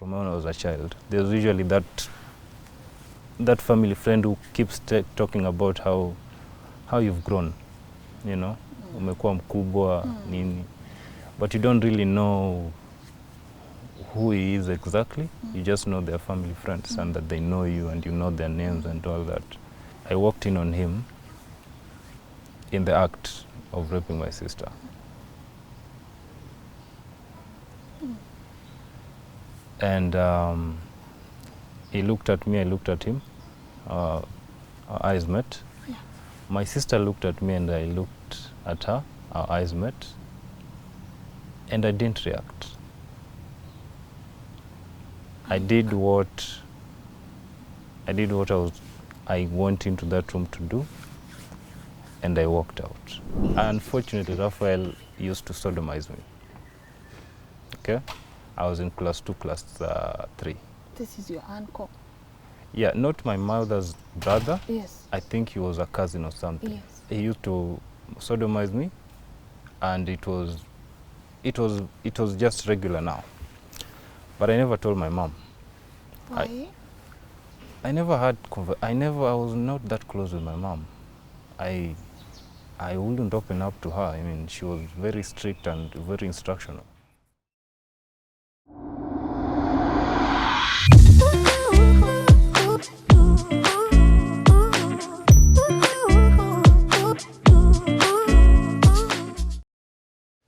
from when I was a child. There's usually that family friend who keeps talking about how you've grown, you know, umekuwa mkubwa, nini. But you don't really know who he is exactly. You just know they're family friends and that they know you and you know their names and all that. I walked in on him in the act of raping my sister. And he looked at me, I looked at him. Our eyes met. Yeah. My sister looked at me and I looked at her. Our eyes met. And I didn't react. I did what I went into that room to do, and I walked out. Unfortunately, Raphael used to sodomize me. Okay? I was in class 2, class 3. This is your uncle? Yeah, not my mother's brother. Yes. I think he was a cousin or something. Yes. He used to sodomize me, and it was just regular now. But I never told my mom. Why? I was not that close with my mom. I wouldn't open up to her. I mean, she was very strict and very instructional.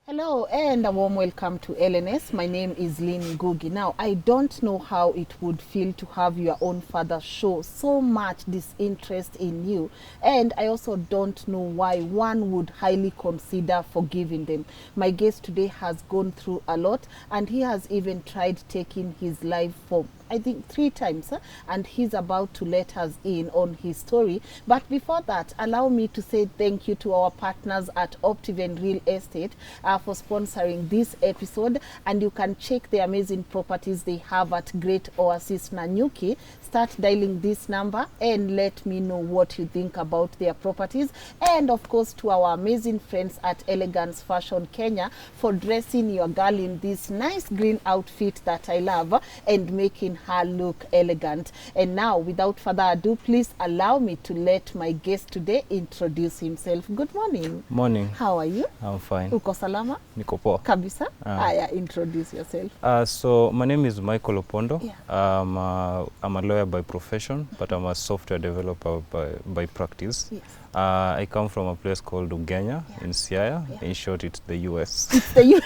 Hello and a warm welcome to LNS. My name is Lynn Ngugi. Now, I don't know how it would feel to have your own father show so much disinterest in you, and I also don't know why one would highly consider forgiving them. My guest today has gone through a lot, and he has even tried taking his life for I think 3 times, and he's about to let us in on his story. But before that, allow me to say thank you to our partners at Optiven Real Estate for sponsoring this episode, and you can check the amazing properties they have at Great Oasis Nanyuki. Start dialing this number and let me know what you think about their properties. And of course, to our amazing friends at Elegance Fashion Kenya for dressing your girl in this nice green outfit that I love and making her look elegant. And now, without further ado, please allow me to let my guest today introduce himself. Good morning. Morning. How are you? I'm fine. Uko salama? Niko poa. Kabisa? Aya, introduce yourself. So my name is Michael Opondo. Yeah. I'm a lawyer by profession, but I'm a software developer by practice. Yes. I come from a place called Ugenya in Siaya. Yeah. In short, it's the US. It's the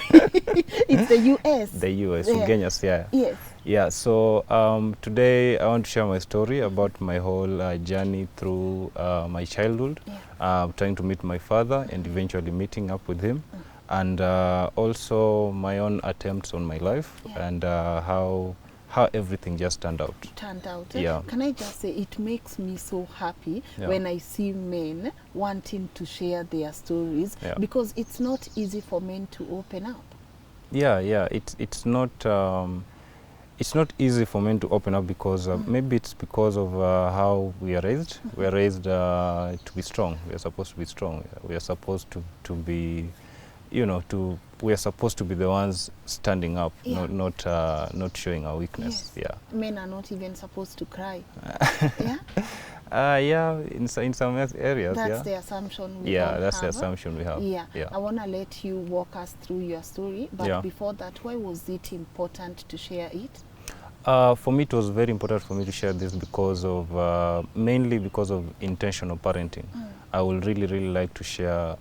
it's the US. The US, Yeah. Ugenya, Siaya. Yes. Yeah, so today I want to share my story about my whole journey through my childhood, trying to meet my father and eventually meeting up with him, and also my own attempts on my life and how everything just turned out. Yeah. Can I just say, it makes me so happy when I see men wanting to share their stories, because it's not easy for men to open up. Yeah, it's not easy for men to open up because maybe it's because of how we are raised. We are raised to be strong. We are supposed to be strong. We are supposed to be, we are supposed to be the ones standing up, not showing our weakness. Yes. Yeah. Men are not even supposed to cry. In some areas. That's the assumption we have. Yeah, that's the assumption we have. Yeah. I want to let you walk us through your story, but before that, why was it important to share it? For me, it was very important for me to share this because of, mainly because of intentional parenting. I would really like to share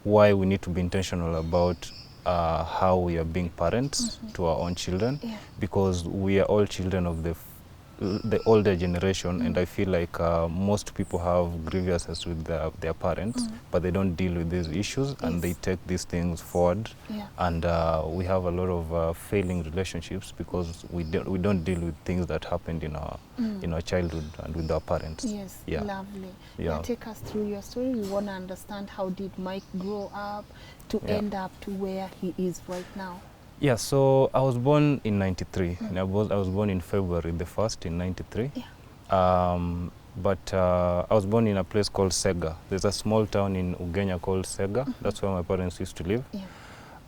why we need to be intentional about how we are being parents to our own children, because we are all children of the older generation, and I feel like most people have grievances with their parents, but they don't deal with these issues, and they take these things forward, and we have a lot of failing relationships because we don't deal with things that happened in our childhood and with our parents. Yes, lovely. Yeah. Take us through your story. We want to understand, how did Mike grow up to end up to where he is right now? Yeah, so I was born in 93. I was born in February the 1st in 93. But I was born in a place called Sega. There's a small town in Ugenya called Sega. That's where my parents used to live.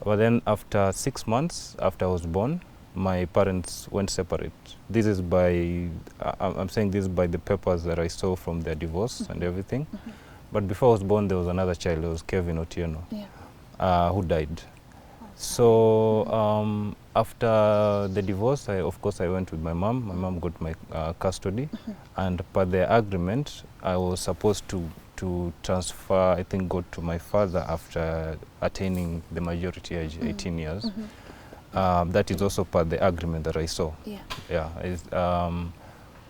But then after 6 months after I was born, my parents went separate. This is by, I'm saying this by the papers that I saw from their divorce and everything. But before I was born, there was another child, it was Kevin Otieno, who died. So after the divorce, of course, I went with my mom. My mom got my custody. And per the agreement, I was supposed to transfer, I think, go to my father after attaining the majority age, 18 years. That is also per the agreement that I saw.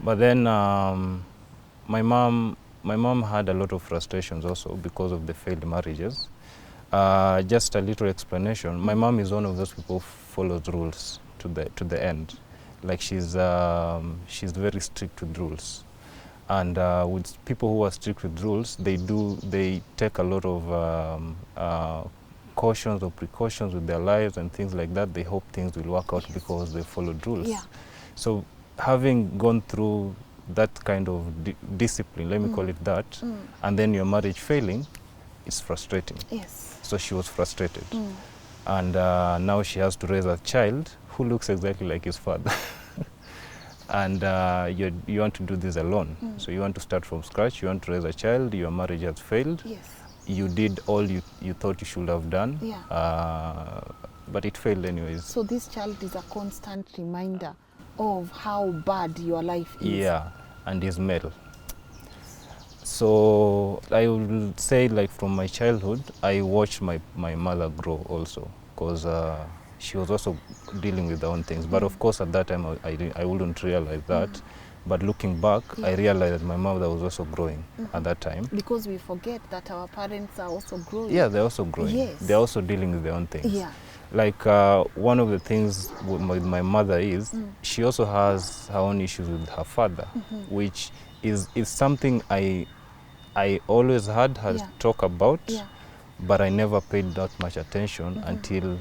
But then my mom had a lot of frustrations also because of the failed marriages. Just a little explanation. My mom is one of those people who follows rules to the end. Like she's very strict with rules. And with people who are strict with rules, they take a lot of cautions or precautions with their lives and things like that. They hope things will work out because they followed rules. So having gone through that kind of discipline, let me call it that, and then your marriage failing, it's frustrating. So she was frustrated. And now she has to raise a child who looks exactly like his father. And you want to do this alone. So you want to start from scratch, you want to raise a child, your marriage has failed. You did all you thought you should have done, but it failed anyways. So this child is a constant reminder of how bad your life is. Yeah, and is male. So I will say, like, from my childhood, I watched my mother grow also, because she was also dealing with her own things. But of course, at that time, I wouldn't realize that. But looking back, I realized that my mother was also growing at that time. Because we forget that our parents are also growing. Yeah, they're also growing. They're also dealing with their own things. Like one of the things with my mother is she also has her own issues with her father, which is something I always had her talk about, but I never paid that much attention until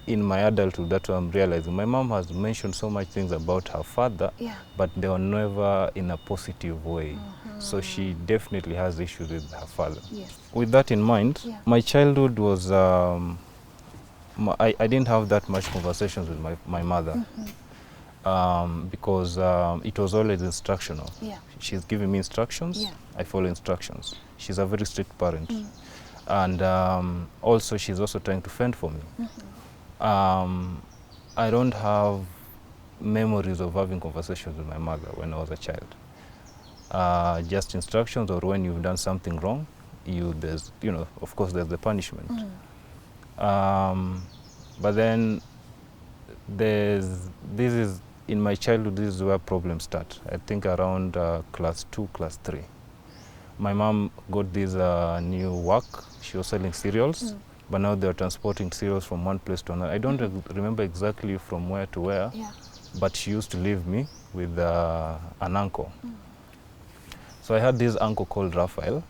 in my adulthood. That's what I'm realizing. My mom has mentioned so much things about her father, but they were never in a positive way. So she definitely has issues with her father. With that in mind, my childhood was, I didn't have that much conversations with my mother. Because it was always instructional. She's giving me instructions, I follow instructions. She's a very strict parent. And also she's also trying to fend for me. I don't have memories of having conversations with my mother when I was a child. Just instructions, or when you've done something wrong, there's, of course there's the punishment. But then in my childhood, this is where problems start. I think around class 2, class 3. My mom got this new work. She was selling cereals, but now they're transporting cereals from one place to another. I don't remember exactly from where to where, but she used to leave me with an uncle. So I had this uncle called Raphael,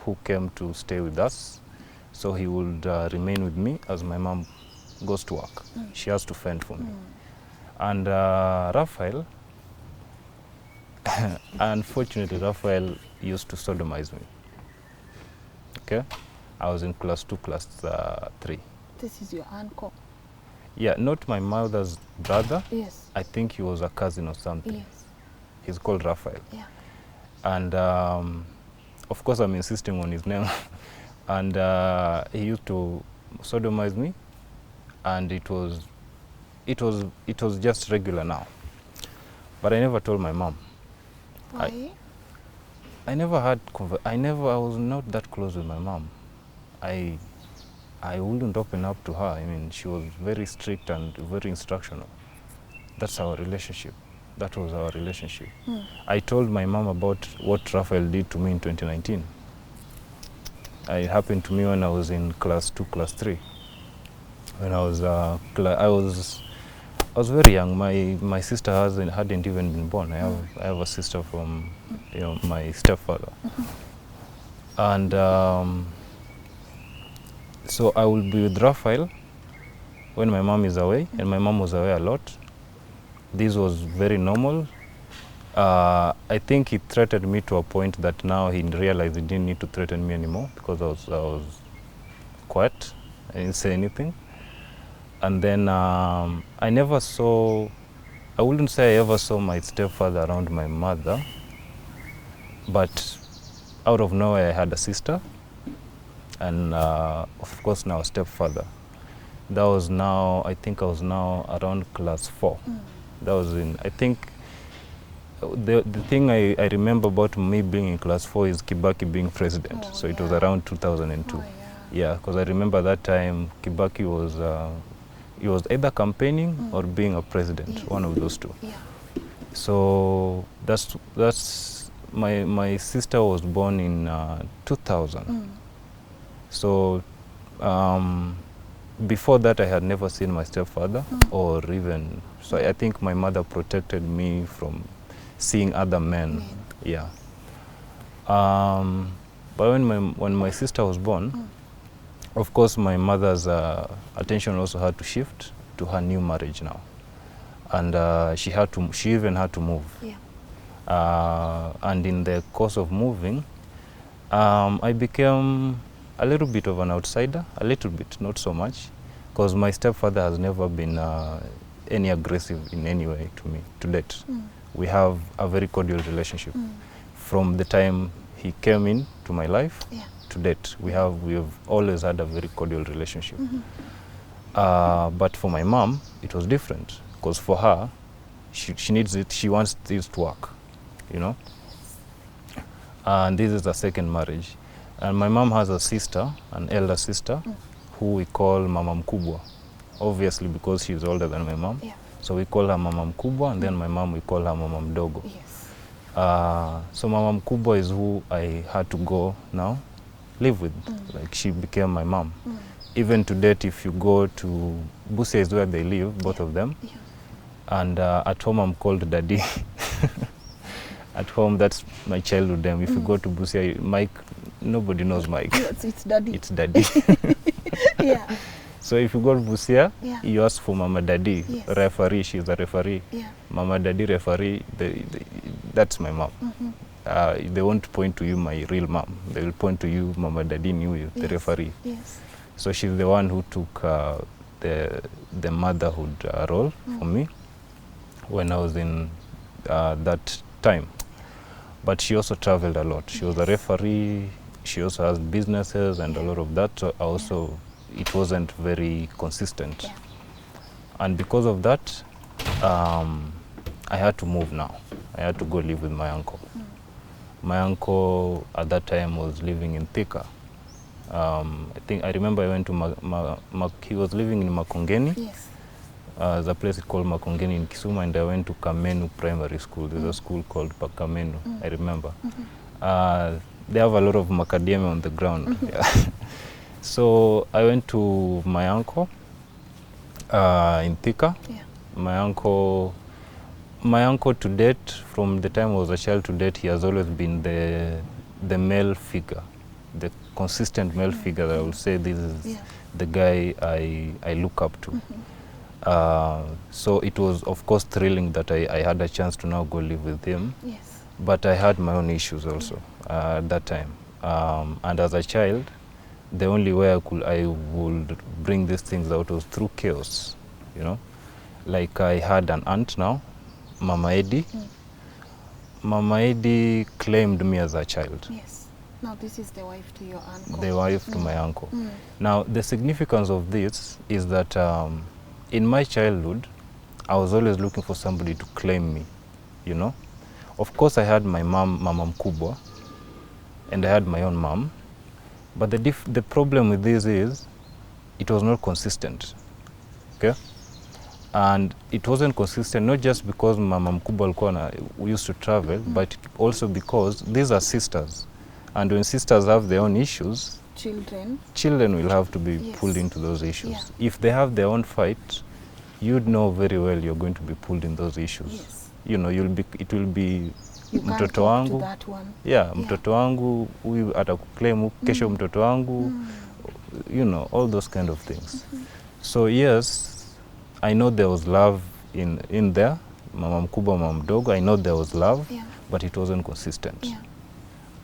who came to stay with us. So he would remain with me as my mom goes to work. She has to fend for me. And Raphael, unfortunately, Raphael used to sodomize me. Okay? I was in class 2, class 3. This is your uncle? Yeah, not my mother's brother. I think he was a cousin or something. He's called Raphael. And of course, I'm insisting on his name. And he used to sodomize me, and it was just regular now. But I never told my mom. Why? I was not that close with my mom. I wouldn't open up to her. I mean, she was very strict and very instructional. That's our relationship. That was our relationship. I told my mom about what Raphael did to me in 2019. It happened to me when I was in class 2, class 3. When I was very young. My sister hadn't even been born. I have a sister from my stepfather. And so I will be with Raphael when my mom is away, and my mom was away a lot. This was very normal. I think he threatened me to a point that now he realized he didn't need to threaten me anymore, because I was quiet. I didn't say anything. And then I never saw, I wouldn't say I ever saw my stepfather around my mother, but out of nowhere I had a sister, and of course now a stepfather. That was now, I think I was now around class 4. That was in, I think, the thing I remember about me being in class 4 is Kibaki being president. So it was around 2002. Yeah, because I remember that time Kibaki was, he was either campaigning or being a president, one of those two. So that's my sister was born in 2000. So before that I had never seen my stepfather or even, so I think my mother protected me from seeing other men. Yeah. But when my sister was born, of course my mother's attention also had to shift to her new marriage now. And she even had to move. And in the course of moving, I became a little bit of an outsider, a little bit, not so much, because my stepfather has never been any aggressive in any way to me, to date. We have a very cordial relationship. From the time he came into my life to date, we have always had a very cordial relationship. But for my mom, it was different, because for her, she needs it, she wants this to work, you know? And this is the second marriage. And my mom has a sister, an elder sister, who we call Mama Mkubwa, obviously because she's older than my mom. So we call her Mama Mkubwa, and then my mom, we call her Mama Mdogo. So Mama Mkubwa is who I had to go now live with. Like, she became my mom. Even to date, if you go to Busia is where they live, both of them. And at home I'm called Daddy. At home, that's my childhood name. If you go to Busia, Mike, nobody knows Mike. It's Daddy. It's Daddy. So if you go to Busia, you ask for Mama Daddy, referee, she's a referee. Mama Daddy referee, that's my mom. They won't point to you my real mom. They will point to you Mama Daddy Ngugi, the referee. So she's the one who took the motherhood role for me when I was in that time. But she also traveled a lot. She was a referee, she also has businesses and a lot of that. So also, it wasn't very consistent. And because of that, I had to move now. I had to go live with my uncle. My uncle at that time was living in Thika. I remember I went to, he was living in Makongeni. The place is called Makongeni in Kisumu, and I went to Kamenu Primary School. There's a school called Kamenu, I remember. They have a lot of macadamia on the ground. So I went to my uncle in Thika. My uncle to date, from the time I was a child to date, he has always been the male figure, the consistent male figure that I will say this is the guy I look up to. So it was, of course, thrilling that I had a chance to now go live with him. But I had my own issues also at that time. And as a child, the only way I would bring these things out was through chaos, you know. Like, I had an aunt now, Mama Eddie. Mama Eddie claimed me as a child. Now this is the wife to your uncle. The wife to my uncle. Now, the significance of this is that in my childhood, I was always looking for somebody to claim me, you know. Of course, I had my mom, Mama Mkubwa, and I had my own mom. But the problem with this is, it was not consistent, okay? And it wasn't consistent, not just because Mama Mkubwa we used to travel, but also because these are sisters. And when sisters have their own issues, children will have to be pulled into those issues. If they have their own fight, you'd know very well you're going to be pulled in those issues. You know, it will be mtoto wangu. Mtoto wangu, huyu atakuclaim kesho mtoto wangu. You know, all those kind of things. So yes, I know there was love in there, Mama Mkubwa, Mama Mdogo. I know there was love, but it wasn't consistent.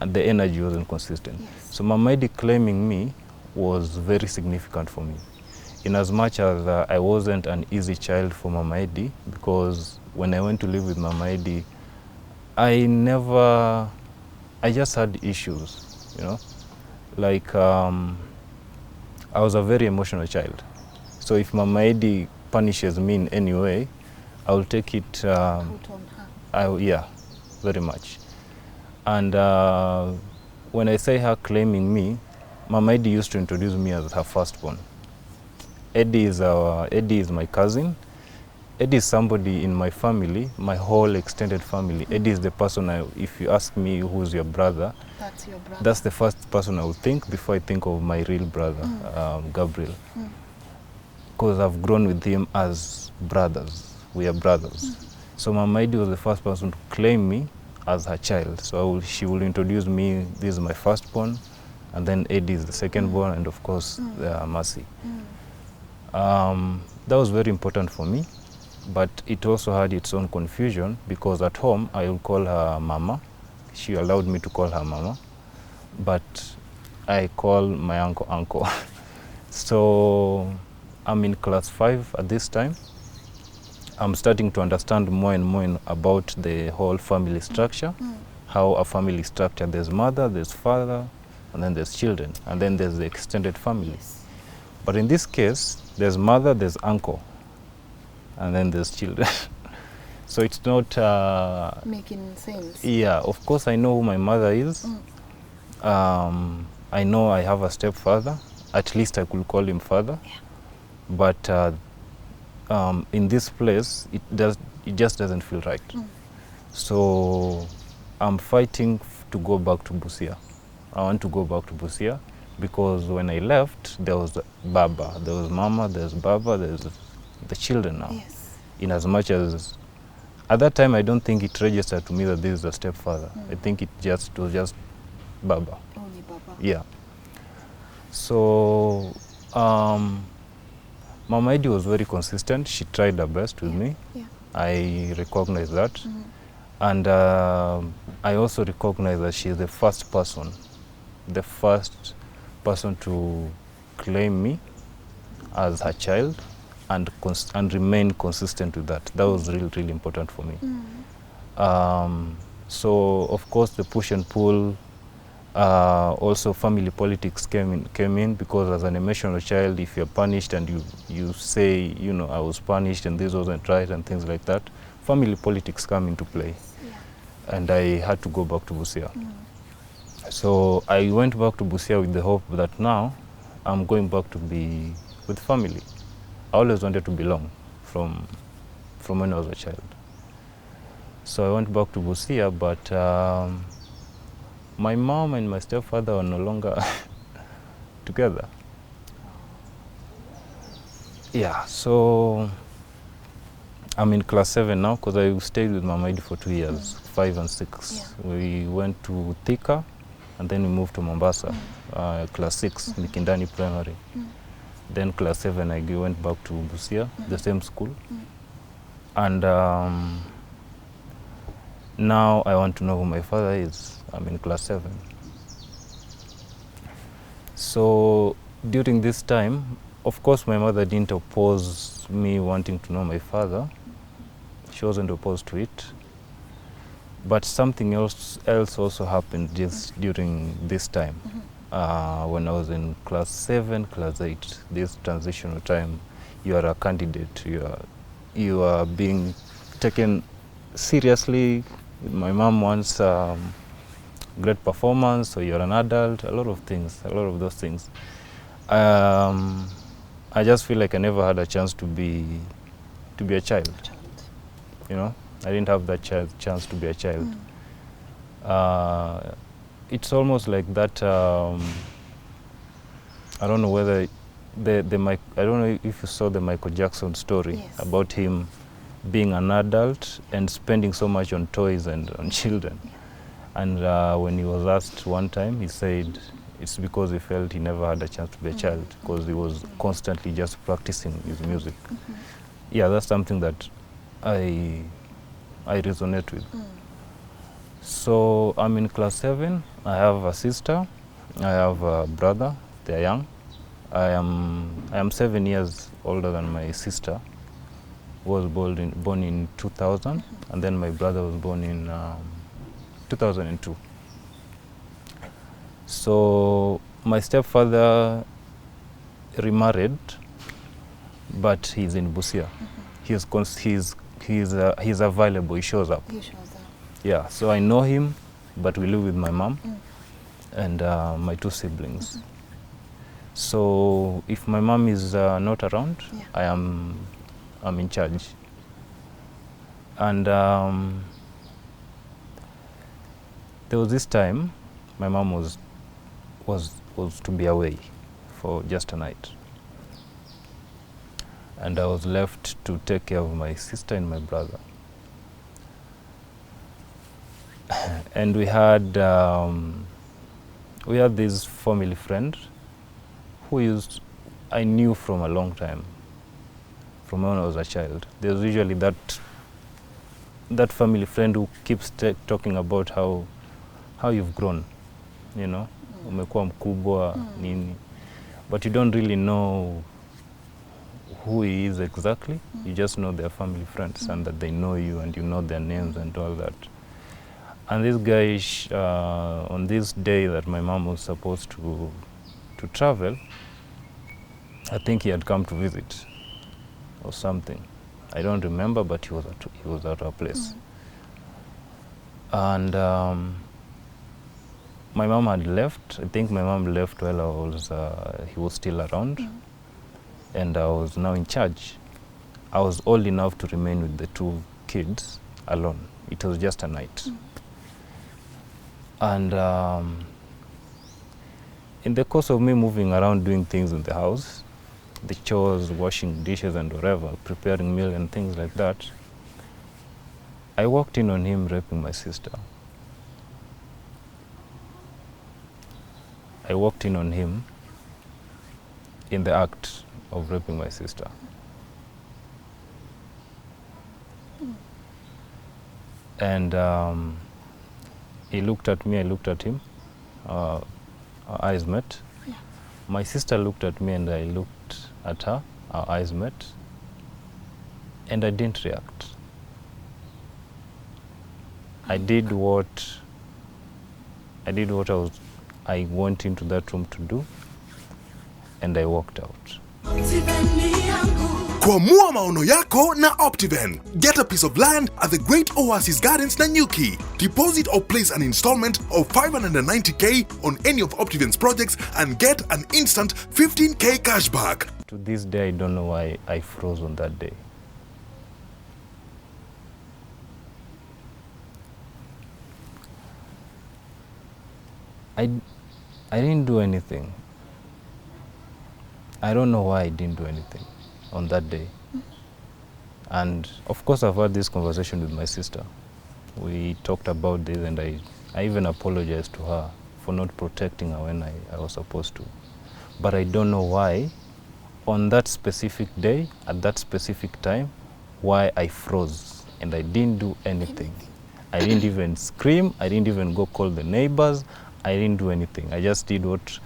And the energy wasn't consistent. So Mama Eddie claiming me was very significant for me. in as much as I wasn't an easy child for Mama Eddie, because when I went to live with Mama Eddie, I just had issues, you know. Like, I was a very emotional child. So if Mama Eddie punishes me in any way, I will take it, Out on her. yeah, very much. And when I say her claiming me, Mama Eddie used to introduce me as her firstborn. Eddie is my cousin. Eddie is somebody in my family, my whole extended family. Eddie is the person, if you ask me who's your brother, That's your brother. that's the first person I would think before I think of my real brother, Gabriel. Because I've grown with him as brothers. We are brothers. So Mama Eddie was the first person to claim me as her child. So she will introduce me, this is my firstborn, and then Eddie is the secondborn, and of course, Mercy. That was very important for me, but it also had its own confusion, because at home I will call her Mama. She allowed me to call her Mama, but I call my uncle Uncle. So I'm in class 5 at this time. I'm starting to understand more and more about the whole family structure, how a family structure, there's mother, there's father, and then there's children, and then there's the extended family. Yes. But in this case, there's mother, there's uncle, and then there's children. So it's not... Making sense. Yeah, of course I know who my mother is. I know I have a stepfather. At least I could call him father. Yeah. But in this place, it just doesn't feel right. So I'm fighting to go back to Busia. I want to go back to Busia, because when I left, there was Baba, there was Mama, there's Baba, there's the children now. Yes. In as much as, at that time, I don't think it registered to me that this is a stepfather. I think it was just Baba. Only Baba. Yeah. So Mama Eddie was very consistent. She tried her best with me. Yeah. I recognize that. And I also recognize that she's the first person to claim me as her child and remain consistent with that. That was really, really important for me. So of course the push and pull, also family politics came in, because as an emotional child, if you're punished and you say, you know, I was punished and this wasn't right and things like that, family politics come into play. Yeah. And I had to go back to Busia. So I went back to Busia with the hope that now I'm going back to be with family. I always wanted to belong from when I was a child. So I went back to Busia, but my mom and my stepfather are no longer together. Yeah, so I'm in class 7 now, because I stayed with Mama Eddie for 2 years, 5 and 6. Yeah. We went to Thika, and then we moved to Mombasa, class 6, Mikindani Primary. Then class 7, I went back to Busia, the same school. And now I want to know who my father is. I'm in class 7. So during this time, of course, my mother didn't oppose me wanting to know my father. She wasn't opposed to it. But something else also happened just during this time. When I was in class 7, class 8, this transitional time, you are a candidate. You are being taken seriously. My mom wants great performance, so you're an adult, a lot of those things. I just feel like I never had a chance to be a child. You know, I didn't have that chance to be a child. It's almost like that. I don't know whether I don't know if you saw the Michael Jackson story about him being an adult and spending so much on toys and on children. And when he was asked one time, he said it's because he felt he never had a chance to be a child, because he was constantly just practicing his music. Yeah, that's something that I resonate with. So I'm in class 7. I have a sister. I have a brother. They're young. I am 7 years older than my sister, who was born in 2000, and then my brother was born in 2002. So my stepfather remarried, but he's in Busia. He's available. He shows up. He shows up. Yeah. So I know him, but we live with my mom and my 2 siblings. So if my mom is not around, I'm in charge. And there was this time my mom was to be away for just a night, and I was left to take care of my sister and my brother. And we had this family friend I knew from a long time, from when I was a child. There's usually that family friend who keeps talking about how you've grown, you know, umekuwa mkubwa nini, but you don't really know who he is exactly. You just know they're family friends and that they know you and you know their names and all that. And this guy, on this day that my mom was supposed to travel, I think he had come to visit or something. I don't remember, but he was at our place. And my mom had left. I think my mom left while he was still around, and I was now in charge. I was old enough to remain with the 2 kids alone. It was just a night. And in the course of me moving around doing things in the house, the chores, washing dishes and whatever, preparing meal and things like that, I walked in on him raping my sister. I walked in on him in the act of raping my sister. And he looked at me, I looked at him, our eyes met. Yeah. My sister looked at me and I looked at her, our eyes met, and I didn't react. I did what I went into that room to do, and I walked out. Kwamua maono yako na Optiven. Get a piece of land at the Great Oasis Gardens Nanyuki. Deposit or place an installment of 590k on any of Optiven's projects and get an instant 15k cashback. To this day, I don't know why I froze on that day. I didn't do anything. I don't know why I didn't do anything on that day. And of course, I've had this conversation with my sister. We talked about this, and I even apologized to her for not protecting her when I was supposed to. But I don't know why, on that specific day, at that specific time, why I froze and I didn't do anything. I didn't even scream. I didn't even go call the neighbors. I didn't do anything. I just did what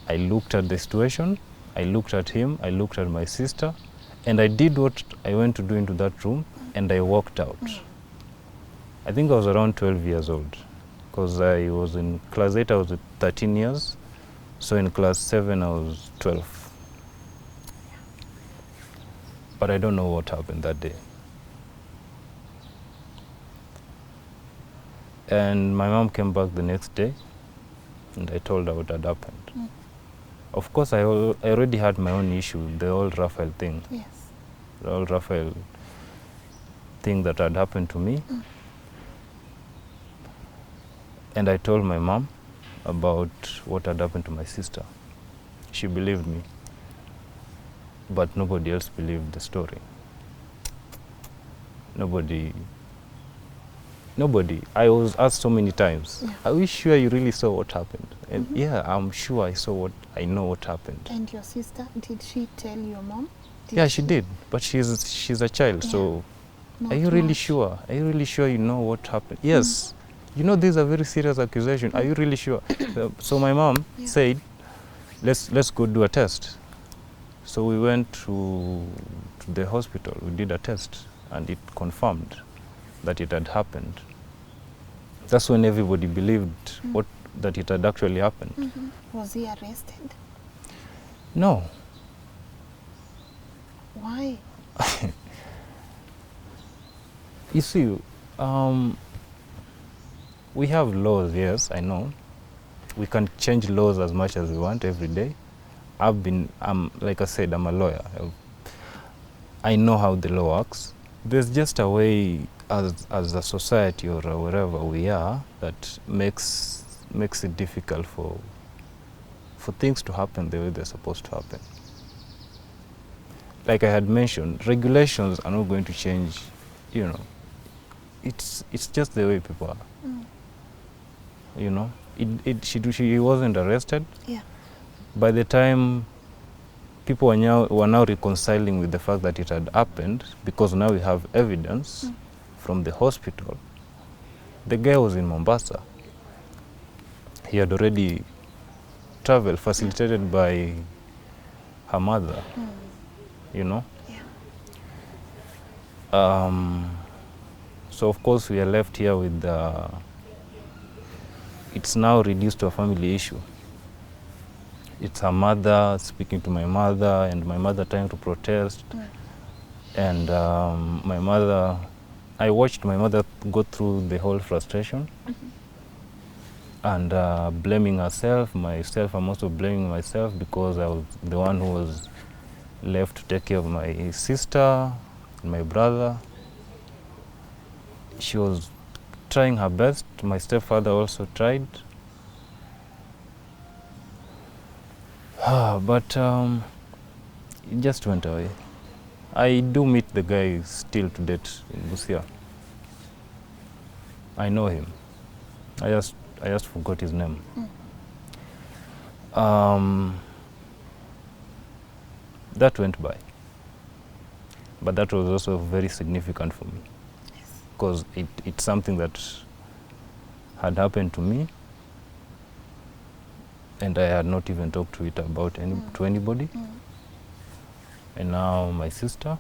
I looked at the situation. I looked at him. I looked at my sister. And I did what I went to do into that room, and I walked out. I think I was around 12 years old, because I was in class 8, I was at 13 years. So in class 7, I was 12. But I don't know what happened that day. And my mom came back the next day, and I told her what had happened. Of course, I already had my own issue, the whole Raphael thing. Yes. The whole Raphael thing that had happened to me. And I told my mom about what had happened to my sister. She believed me, but nobody else believed the story. Nobody. I was asked so many times, are we sure you really saw what happened? And yeah, I'm sure I know what happened. And your sister, did she tell your mom? Yeah, she did, but she's a child, so Not are you really much. sure? Are you really sure you know what happened? Yes. You know, these are very serious accusations. Are you really sure? So my mom said, let's go do a test. So we went to the hospital, we did a test, and it confirmed that it had happened. That's when everybody believed that it had actually happened. Was he arrested? No. Why? You see, we have laws, yes, I know. We can change laws as much as we want every day. Like I said, I'm a lawyer. I know how the law works. There's just a way as a society or wherever we are that makes it difficult for things to happen the way they're supposed to happen. Like I had mentioned, regulations are not going to change, you know. It's just the way people are. You know, she wasn't arrested. Yeah. By the time people were now reconciling with the fact that it had happened, because now we have evidence from the hospital. The guy was in Mombasa. He had already traveled, facilitated by her mother, you know. Yeah. So of course we are left here with it's now reduced to a family issue. It's her mother speaking to my mother, and my mother trying to protest. And I watched my mother go through the whole frustration and blaming herself. Myself, I'm also blaming myself because I was the one who was left to take care of my sister and my brother. She was trying her best. My stepfather also tried. But it just went away. I do meet the guy still to date in Busia. I know him. I just forgot his name. That went by. But that was also very significant for me. Because it's something that had happened to me, and I had not even talked to it about to anybody. And now my sister.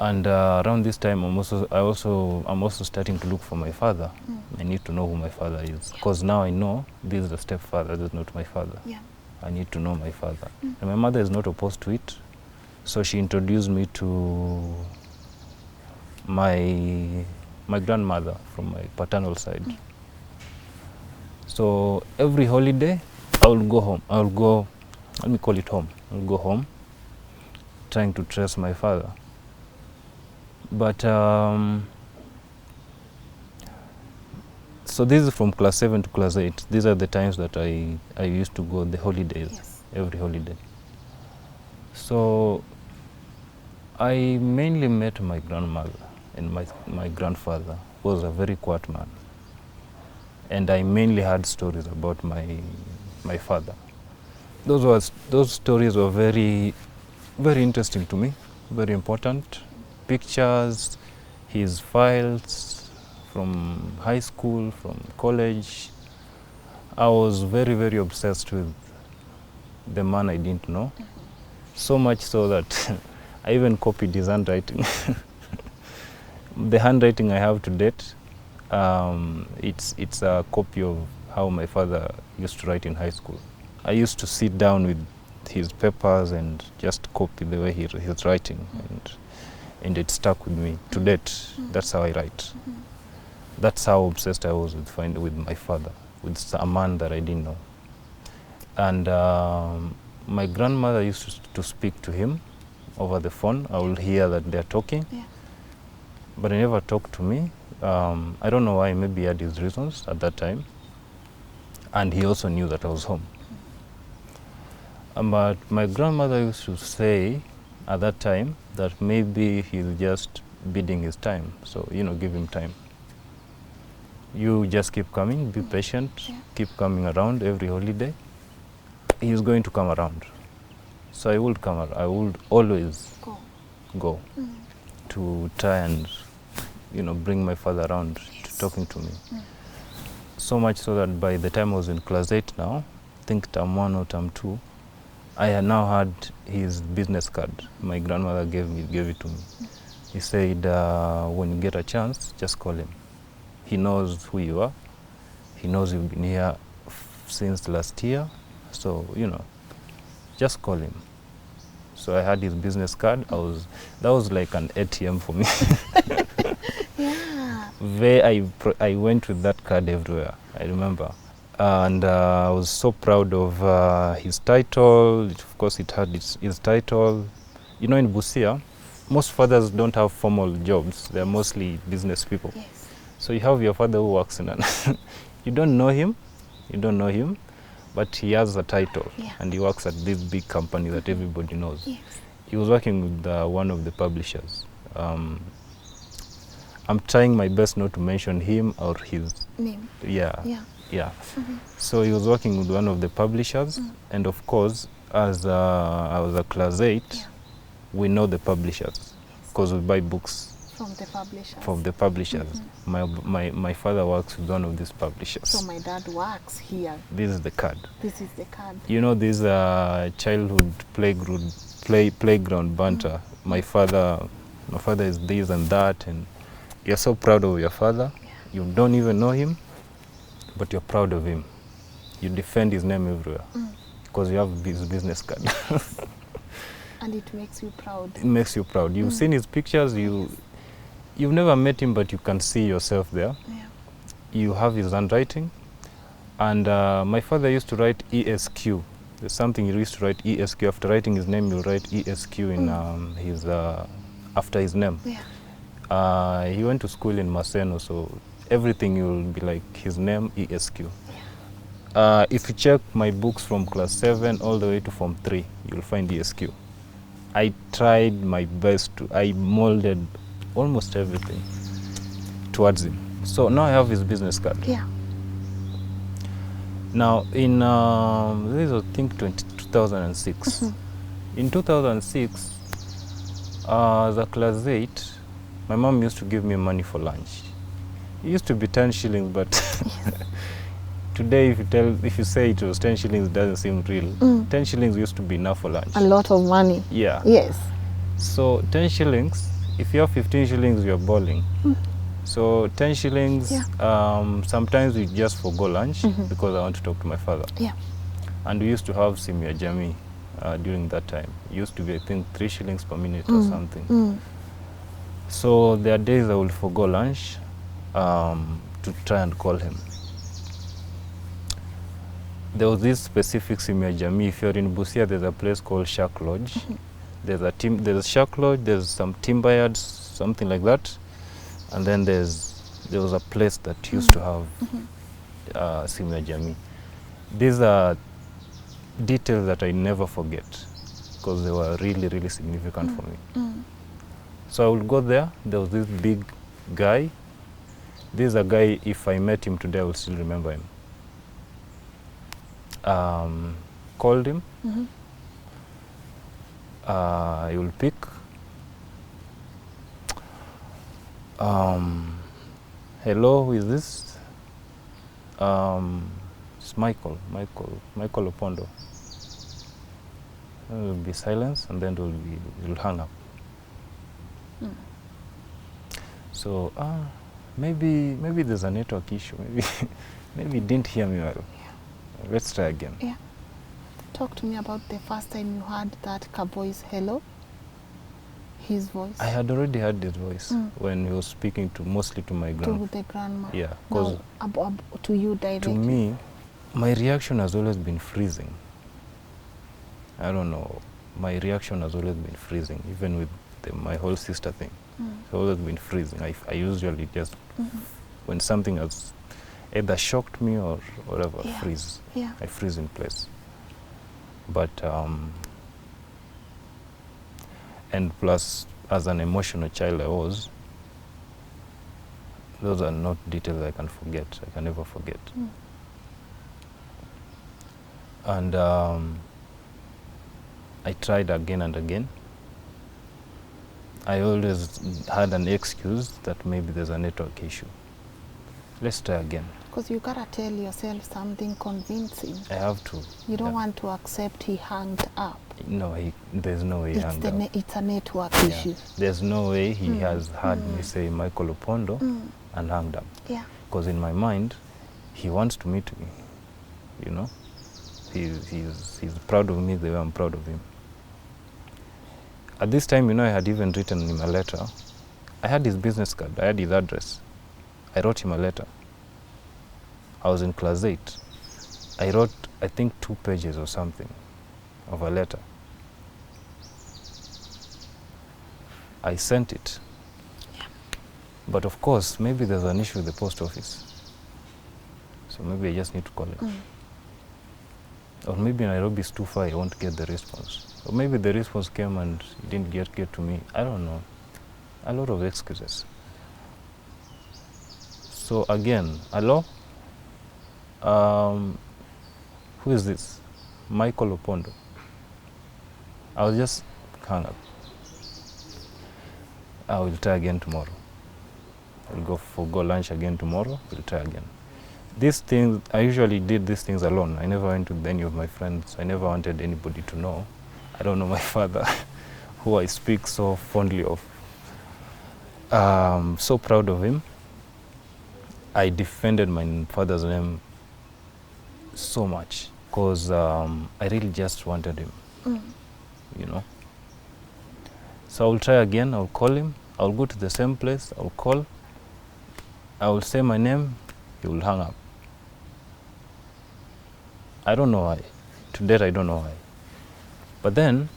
And around this time, I'm also starting to look for my father. I need to know who my father is, because now I know this is the stepfather, this is not my father. Yeah. I need to know my father. And my mother is not opposed to it, so she introduced me to my grandmother from my paternal side. So every holiday, I will go home. Let me call it home. I'll go home, trying to trace my father. But so this is from class 7 to class 8. These are the times that I used to go the holidays, Yes. every holiday. So I mainly met my grandmother, and my grandfather was a very quiet man. And I mainly had stories about my father. Those stories were very, very interesting to me, very important. Pictures, his files from high school, from college. I was very, very obsessed with the man I didn't know. So much so that I even copied his handwriting. The handwriting I have to date, it's a copy of how my father used to write in high school. I used to sit down with his papers and just copy the way he's writing, and it stuck with me to date. That's how I write. That's how obsessed I was with my father, with a man that I didn't know. And my grandmother used to speak to him over the phone. I will hear that they're talking, but he never talked to me. I don't know why. Maybe he had his reasons at that time, and he also knew that I was home. But my grandmother used to say at that time that maybe he's just biding his time. So, give him time. You just keep coming, be patient, keep coming around every holiday. He's going to come around. So I would always go to try and, bring my father around to talking to me. So much so that by the time I was in class 8 now, I think term 1 or term 2, I had now had his business card. My grandmother gave it to me. He said, when you get a chance, just call him. He knows who you are. He knows you've been here since last year. So, just call him. So I had his business card. That was like an ATM for me. Yeah. I went with that card everywhere, I remember. And I was so proud of his title. Of course, it had his title. In Busia, most fathers don't have formal jobs. They're mostly business people. Yes. So you have your father who works in you don't know him, but he has a title, Yeah. and he works at this big company that everybody knows. Yes. He was working with one of the publishers. I'm trying my best not to mention him or his Name. Yeah. Yeah. So he was working with one of the publishers, and of course, as I was a class 8, we know the publishers because we buy books from the publishers. My father works with one of these publishers. So my dad works here. This is the card. This is the card. This childhood playground banter. My father is this and that, and you're so proud of your father. Yeah. You don't even know him, but you're proud of him. You defend his name everywhere because you have his business card. And it makes you proud. It makes you proud. You've seen his pictures. You've never met him, but you can see yourself there. Yeah. You have his handwriting. And my father used to write ESQ. There's something he used to write ESQ. After writing his name, he'll write ESQ in his after his name. Yeah. He went to school in Maseno, so everything will be like his name, ESQ. Yeah. If you check my books from class 7 all the way to form 3, you'll find ESQ. I tried my best I molded almost everything towards him. So now I have his business card. Yeah. Now in, this was I think 2006. In 2006, as a class 8, my mom used to give me money for lunch. It used to be 10 shillings, but today if you say it was 10 shillings, it doesn't seem real. 10 shillings used to be enough for lunch. A lot of money. Yeah. Yes. So 10 shillings, if you have 15 shillings, you're balling. So 10 shillings, sometimes we just forgo lunch because I want to talk to my father. Yeah. And we used to have Simia Jami during that time. It used to be, I think, 3 shillings per minute or something. So there are days I will forgo lunch to try and call him. There was this specific Simia Jami. If you're in Busia, there's a place called Shark Lodge. There's a Shark Lodge, there's some timber yards, something like that. And then there was a place that used to have Simia Jami. These are details that I never forget because they were really, really significant for me. So I would go there. There was this big guy. This is a guy, if I met him today, I will still remember him. Called him. He will pick. Hello, who is this? It's Michael Opondo. There will be silence, and then it will hang up. So maybe there's a network issue. Maybe he didn't hear me well. Yeah. Let's try again. Yeah. Talk to me about the first time you heard that voice, hello, his voice. I had already heard his voice when he was speaking mostly to my grandma. To the grandma. Yeah. Because to you directly. To me, my reaction has always been freezing. I don't know. My reaction has always been freezing, even with my whole sister thing. It's always been freezing. I usually just, when something has either shocked me or whatever, freeze. Yeah. I freeze in place. But, and plus, as an emotional child I was, those are not details I can forget. I can never forget. And I tried again and again. I always had an excuse that maybe there's a network issue. Let's try again. Because you gotta tell yourself something convincing. I have to. You don't Yeah. want to accept he hanged up. No, there's no way he hanged up. It's a network Yeah. issue. There's no way he has heard me say Michael Opondo and hanged up. Yeah. Because in my mind, he wants to meet me. You know, he's proud of me the way I'm proud of him. At this time, you know, I had even written him a letter. I had his business card. I had his address. I wrote him a letter. I was in class 8. I wrote, I think, 2 pages or something of a letter. I sent it. Yeah. But of course, maybe there's an issue with the post office. So maybe I just need to call him. Or maybe Nairobi is too far, I won't get the response. Or maybe the response came and it didn't get to me. I don't know. A lot of excuses. So again, hello? Who is this? Michael Opondo. I'll just hang up. I will try again tomorrow. I'll go lunch again tomorrow. We'll try again. These things, I usually did these things alone. I never went with any of my friends. I never wanted anybody to know. I don't know my father, who I speak so fondly of. So proud of him. I defended my father's name so much because I really just wanted him, you know. So I'll try again. I'll call him. I'll go to the same place. I'll call. I will say my name. He will hang up. I don't know why. To date, I don't know why. But then,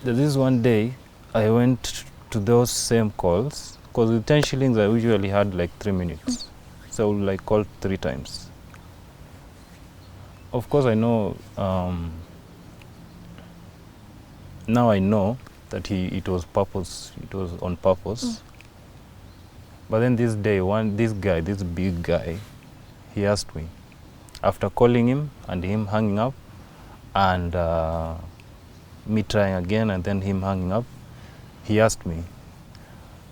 there is one day, I went to those same calls, because with 10 shillings, I usually had like 3 minutes. So I would like call 3 times. Of course, I know, now I know that it was on purpose. But then this day, this big guy, he asked me, after calling him and him hanging up, and me trying again and then him hanging up, he asked me,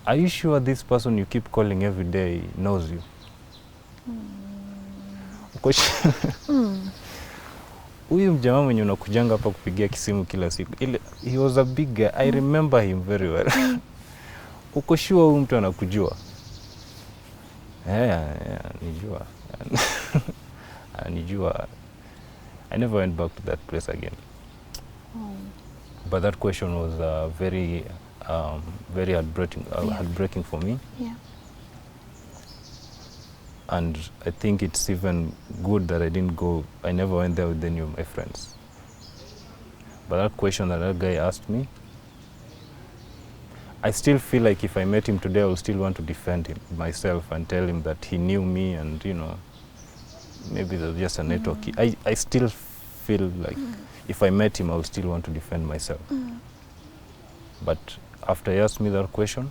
are you sure this person you keep calling every day knows you? Huyu mjamaa mwenye unakujanga hapa kupigia kisimu kila siku. He was a big guy. I remember him very well. Uko sure huyu mtu anakujua? Yeah, nijua. Nijua. I never went back to that place again. But that question was very heartbreaking for me. Yeah. And I think it's even good that I never went there with any of my friends. But that question that guy asked me, I still feel like if I met him today, I will still want to defend him myself and tell him that he knew me and, you know, maybe there's just a network. I still feel like if I met him, I will still want to defend myself. But after he asked me that question,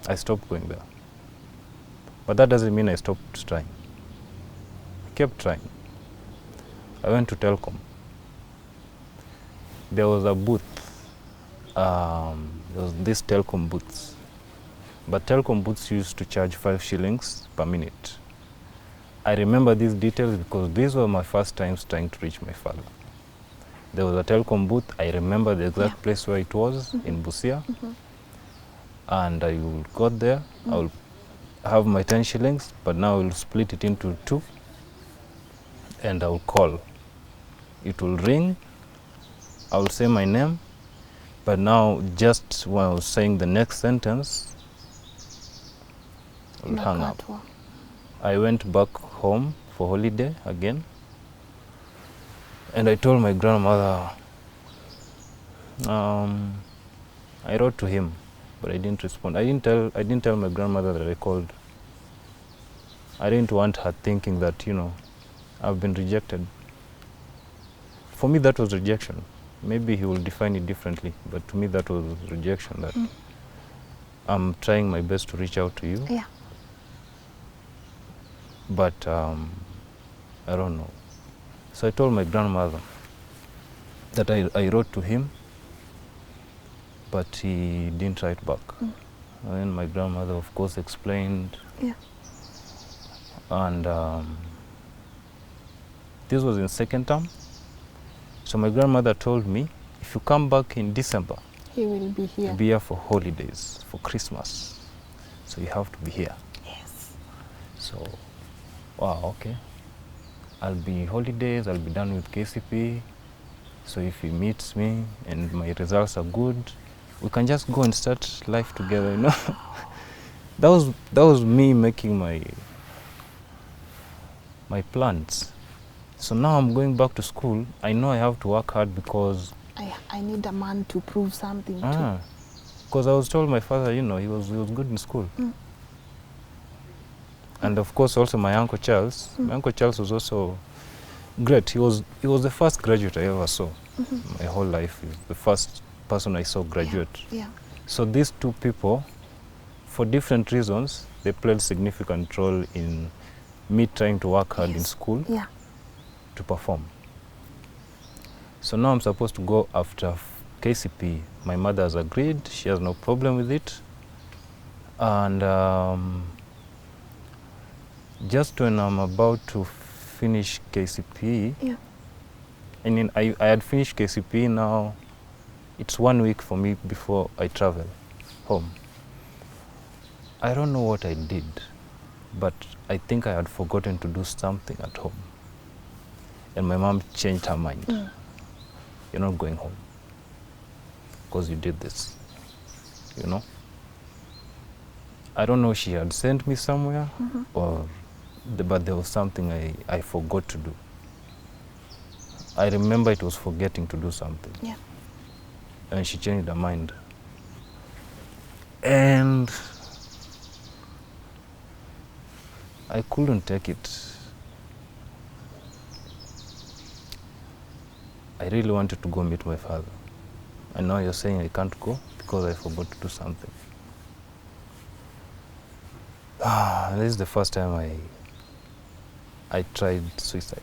I stopped going there. But that doesn't mean I stopped trying. I kept trying. I went to Telkom. There was a booth. There was this Telkom booths. But Telkom booths used to charge 5 shillings per minute. I remember these details because these were my first times trying to reach my father. There was a Telkom booth. I remember the exact place where it was, in Busia. And I will go there. I will have my 10 shillings, but now I will split it into 2. And I will call. It will ring. I will say my name. But now, just when I was saying the next sentence, I will hang up. I went back home for holiday again. And I told my grandmother, I wrote to him, but I didn't respond. I didn't tell my grandmother that I called. I didn't want her thinking that, you know, I've been rejected. For me, that was rejection. Maybe he will define it differently, but to me, that was rejection. That I'm trying my best to reach out to you. Yeah. But I don't know. So I told my grandmother that I wrote to him, but he didn't write back. And then my grandmother, of course, explained. Yeah. And this was in second term. So my grandmother told me, if you come back in December, He will be here. you'll be here for holidays, for Christmas. So you have to be here. Yes. So, wow, okay. I'll be holidays, I'll be done with KCP. So if he meets me and my results are good, we can just go and start life together, you know. that was me making my plans. So now I'm going back to school. I know I have to work hard because I need a man to prove something to. Because I was told my father, you know, he was good in school. And of course also my Uncle Charles. My Uncle Charles was also great. He was the first graduate I ever saw. My whole life. He was the first person I saw graduate. Yeah. So these two people, for different reasons, they played significant role in me trying to work hard in school Yeah. to perform. So now I'm supposed to go after KCP. My mother has agreed. She has no problem with it. And just when I'm about to finish KCP, Yeah. I mean, I had finished KCP now. It's 1 week for me before I travel home. I don't know what I did, but I think I had forgotten to do something at home. And my mom changed her mind. You're not going home because you did this, you know? I don't know if she had sent me somewhere or but there was something I forgot to do. I remember it was forgetting to do something. Yeah. And she changed her mind. And I couldn't take it. I really wanted to go meet my father. And now you're saying I can't go because I forgot to do something. This is the first time I tried suicide.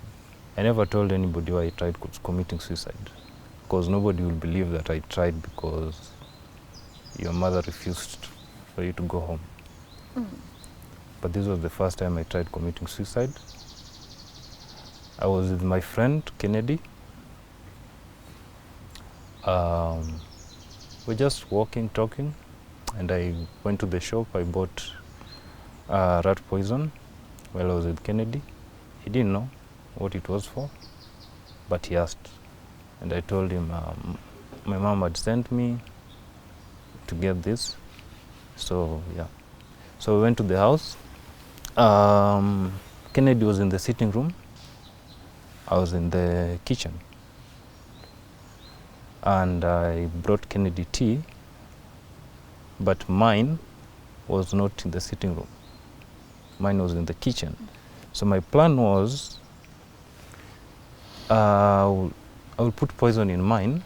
I never told anybody why I tried committing suicide, because nobody will believe that I tried because your mother refused for you to go home. But this was the first time I tried committing suicide. I was with my friend Kennedy. We're just walking, talking, and I went to the shop. I bought rat poison while I was with Kennedy. He didn't know what it was for, but he asked. And I told him my mom had sent me to get this. So, yeah. So we went to the house. Kennedy was in the sitting room. I was in the kitchen. And I brought Kennedy tea, but mine was not in the sitting room. Mine was in the kitchen. So my plan was I will put poison in mine,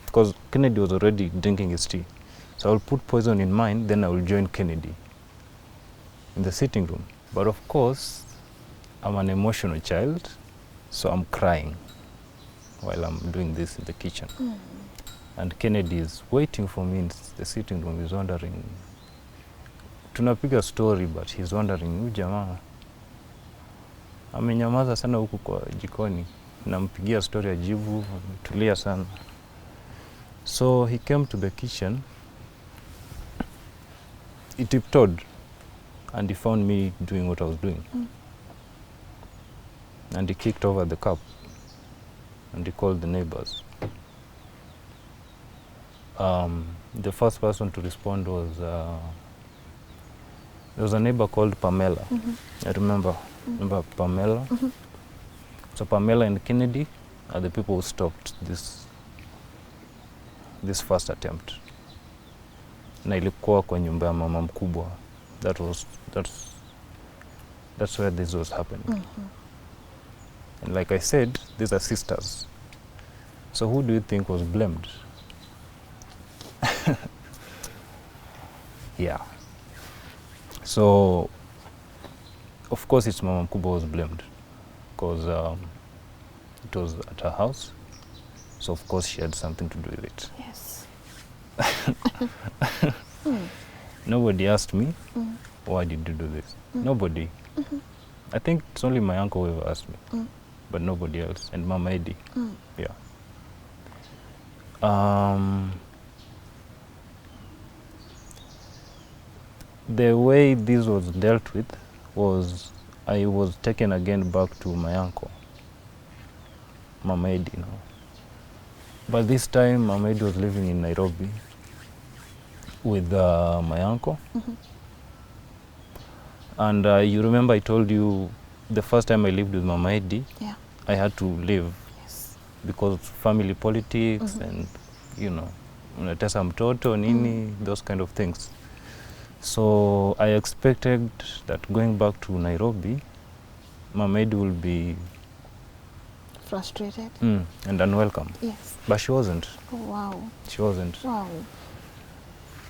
because Kennedy was already drinking his tea. So I will put poison in mine, then I will join Kennedy in the sitting room. But of course, I'm an emotional child, so I'm crying while I'm doing this in the kitchen. And Kennedy is waiting for me in the sitting room. He's wondering, tunapiga story, but he's wondering, huyu jamaa amenyamaza sana huku kwa jikoni, nampigia story ajibu, ametulia sana. So he came to the kitchen, he tiptoed, and he found me doing what I was doing. And he kicked over the cup, and he called the neighbors. The first person to respond was, there was a neighbor called Pamela. I remember Pamela. So Pamela and Kennedy are the people who stopped this first attempt. Na ilikuwa kwa nyumba ya mama mkubwa. That's where this was happening. And like I said, these are sisters. So who do you think was blamed? Yeah. So, of course, it's Mama Mkubwa was blamed, because it was at her house. So, of course, she had something to do with it. Yes. Nobody asked me, why did you do this? Nobody. I think it's only my uncle who ever asked me, but nobody else, and Mama Eddie. Yeah. The way this was dealt with was I was taken again back to my uncle, Mama Eddie now. But this time Mama Eddie was living in Nairobi with my uncle. And you remember I told you the first time I lived with Mama Eddie, I had to leave because family politics and, you know, unatesa mtoto nini, those kind of things. So I expected that going back to Nairobi, Mama Eddie will be frustrated and unwelcome. Yes. But she wasn't. Oh, wow. She wasn't. Wow.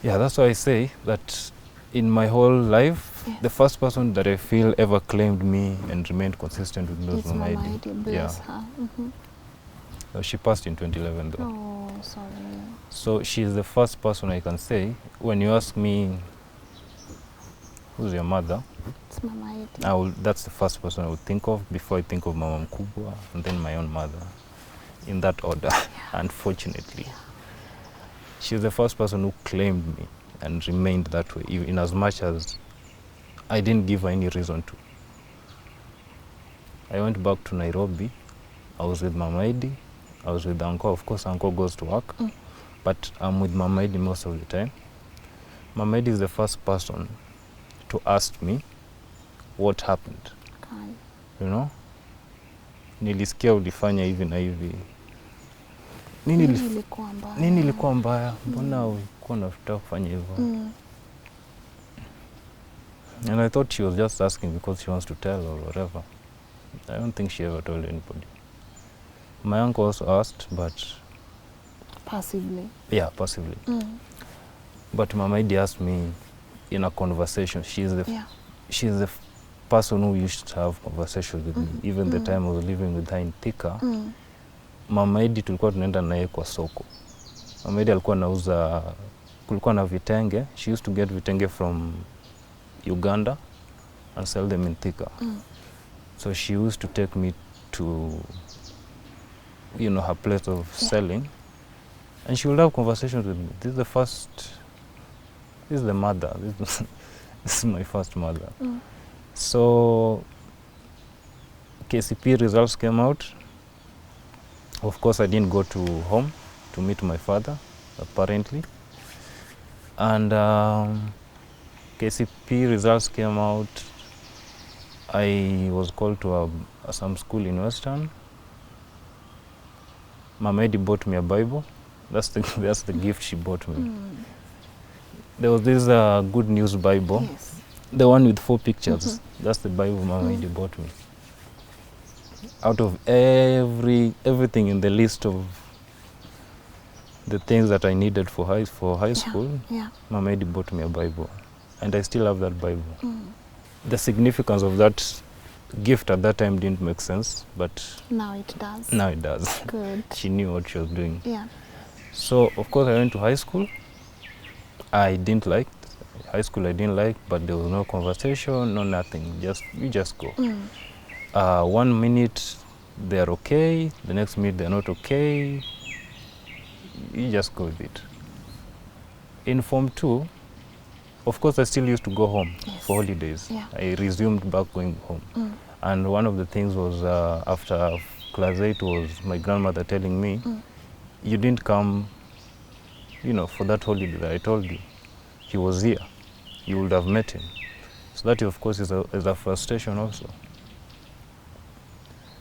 Yeah, that's why I say that in my whole life, the first person that I feel ever claimed me and remained consistent with me was Mama Eddie. Bless her. She passed in 2011 though. Oh, sorry. So she's the first person I can say, when you ask me, who's your mother? It's Mama Eddie. That's the first person I would think of before I think of Mama Mkubwa and then my own mother, in that order, unfortunately. She's the first person who claimed me and remained that way, in as much as I didn't give her any reason to. I went back to Nairobi. I was with Mama Eddie. I was with Uncle. Of course, Uncle goes to work, but I'm with Mama Eddie most of the time. Mama Eddie is the first person to ask me what happened. Okay. You know? Nilisikia ulifanya hivi na hivi. Nini ilikuwa mbaya? Mbona ulikuwa unataka kufanya hivyo? And I thought she was just asking because she wants to tell or whatever. I don't think she ever told anybody. My uncle also asked, but... Passively? Yeah, passively. But Mama Eddie asked me in a conversation. She's the person who used to have conversations with me. Even the time I was living with her in Thika, Mama Eddie tulikuwa tunaenda naye kwa soko. Mama Eddie alikuwa anauza, kulikuwa na vitenge. She used to get vitenge from Uganda and sell them in Thika. So she used to take me to, you know, her place of selling. And she would have conversations with me. This is the mother. This is my first mother. So KCP results came out. Of course, I didn't go to home to meet my father, apparently. And KCP results came out. I was called to some school in Western. Mama Eddie bought me a Bible. That's the gift she bought me. There was this Good News Bible, the one with 4 pictures. That's the Bible Mama Eddie bought me. Out of everything in the list of the things that I needed for high school, Mama Eddie bought me a Bible, and I still have that Bible. The significance of that gift at that time didn't make sense, but now it does. Now it does. Good. She knew what she was doing. Yeah. So of course I went to high school. I didn't like high school. I didn't like, but there was no conversation, no nothing. You just go. 1 minute they're okay, the next minute they're not okay. You just go with it. In Form 2, of course I still used to go home for holidays. I resumed back going home. And one of the things was after class 8 was my grandmother telling me, you didn't come, you know, for that holiday that I told you. He was here. You would have met him. So that, of course, is a frustration also.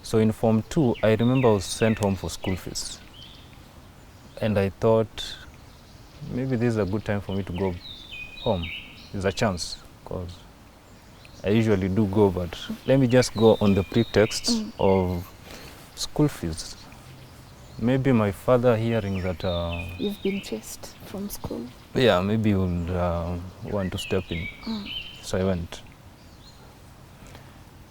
So in Form 2, I remember I was sent home for school fees. And I thought, maybe this is a good time for me to go home. There's a chance, because I usually do go, but let me just go on the pretext of school fees. Maybe my father hearing that... You've been chased from school. Yeah, maybe he would want to step in. So I went.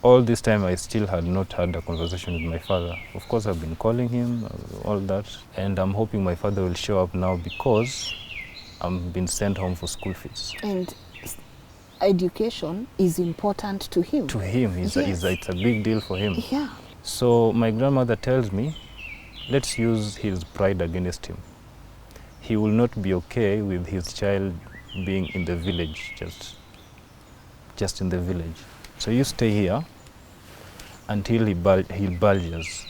All this time I still had not had a conversation with my father. Of course I've been calling him, all that. And I'm hoping my father will show up now because I've been sent home for school fees. And education is important to him. To him, it's a big deal for him. Yeah. So my grandmother tells me, let's use his pride against him. He will not be okay with his child being in the village, just in the village. So you stay here until he bulges.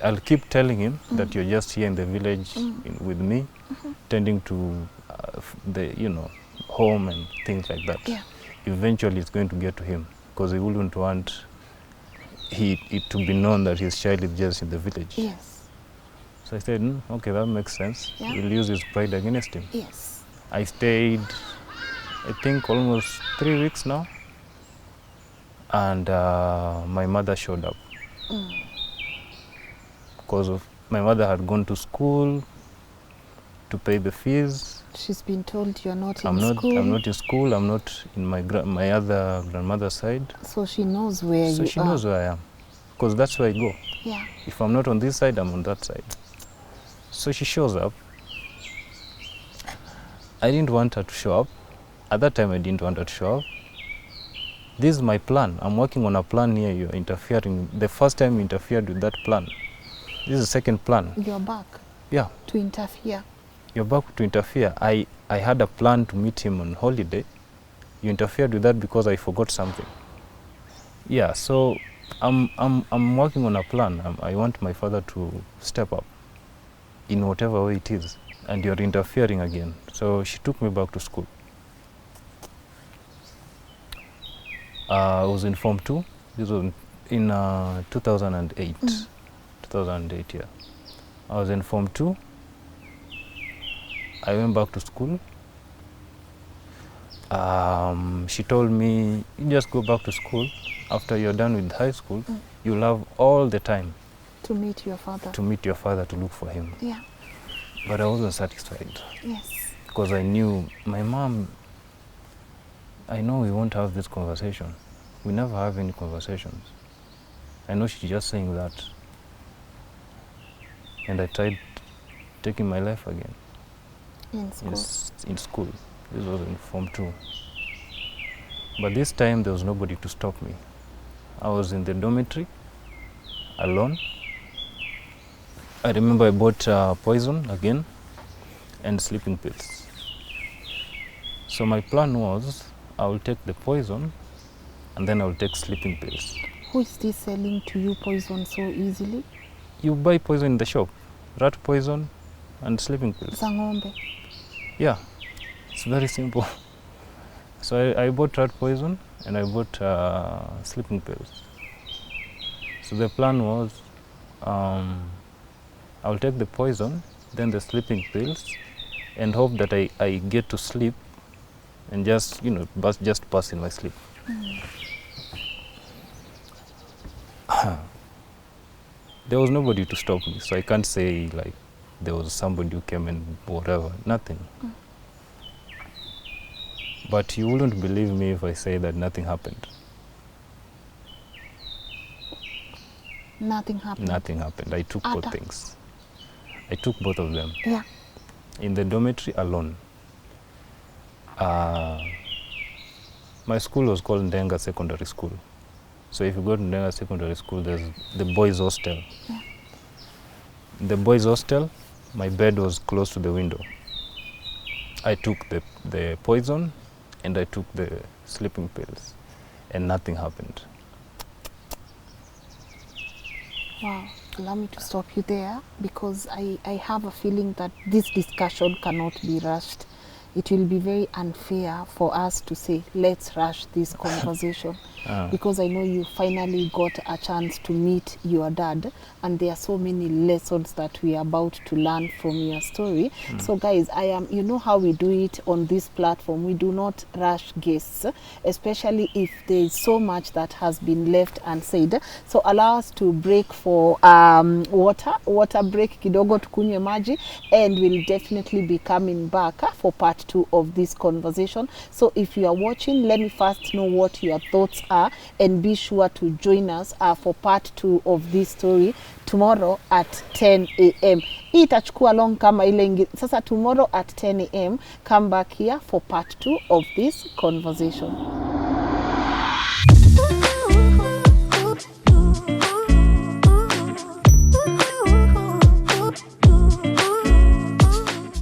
I'll keep telling him that you're just here in the village with me, tending to the home and things like that. Yeah. Eventually it's going to get to him, because he wouldn't want it to be known that his child is just in the village. Yes. So I said, okay, that makes sense. Yeah. We'll use his pride against him. Yes. I stayed, I think, almost 3 weeks now, and my mother showed up. Because my mother had gone to school to pay the fees. She's been told you're not I'm in school. I'm not in school. I'm not in my other grandmother's side. So she knows where you are. So she knows where I am, because that's where I go. Yeah. If I'm not on this side, I'm on that side. So she shows up. I didn't want her to show up. At that time, I didn't want her to show up. This is my plan. I'm working on a plan here. You're interfering. The first time you interfered with that plan. This is the second plan. You're back. Yeah. To interfere. You're back to interfere. I had a plan to meet him on holiday. You interfered with that because I forgot something. Yeah, so I'm working on a plan. I want my father to step up in whatever way it is, and you're interfering again. So she took me back to school. I was in Form 2. This was in 2008. 2008, yeah. I was in Form 2. I went back to school. She told me, you just go back to school. After you're done with high school, you'll have all the time To meet your father. to meet your father, to look for him. Yeah. But I wasn't satisfied, Yes. because I knew my mom, I know we won't have this conversation. We never have any conversations. I know she's just saying that. And I tried taking my life again. In school. In school. This was in Form 2. But this time there was nobody to stop me. I was in the dormitory, alone. I remember I bought poison again and sleeping pills. So my plan was, I will take the poison and then I will take sleeping pills. Who is this selling to you poison so easily? You buy poison in the shop, rat poison and sleeping pills. Zangombe. Yeah, it's very simple. So I bought rat poison and I bought sleeping pills. So the plan was, I'll take the poison, then the sleeping pills, and hope that I get to sleep and just, just pass in my sleep. There was nobody to stop me, so I can't say like there was somebody who came and whatever, nothing. But you wouldn't believe me if I say that nothing happened. Nothing happened. Nothing happened. I took both things. I took both of them. Yeah. In the dormitory alone. My school was called Ndenga Secondary School. So if you go to Ndenga Secondary School, there's the boys' hostel. Yeah. The boys' hostel, my bed was close to the window. I took the poison and I took the sleeping pills, and nothing happened. Wow. Allow me to stop you there, because I have a feeling that this discussion cannot be rushed. It will be very unfair for us to say, let's rush this conversation. Because I know you finally got a chance to meet your dad, and there are so many lessons that we are about to learn from your story. So guys, you know how we do it on this platform. We do not rush guests, especially if there is so much that has been left unsaid. So allow us to break for water break kidogo, tukunywe maji, and we'll definitely be coming back for part 2 of this conversation. So if you are watching, let me first know what your thoughts are, and be sure to join us for part 2 of this story tomorrow at 10 a.m. Itachukua long kama ile ingi. Sasa tomorrow at 10 a.m. come back here for part 2 of this conversation.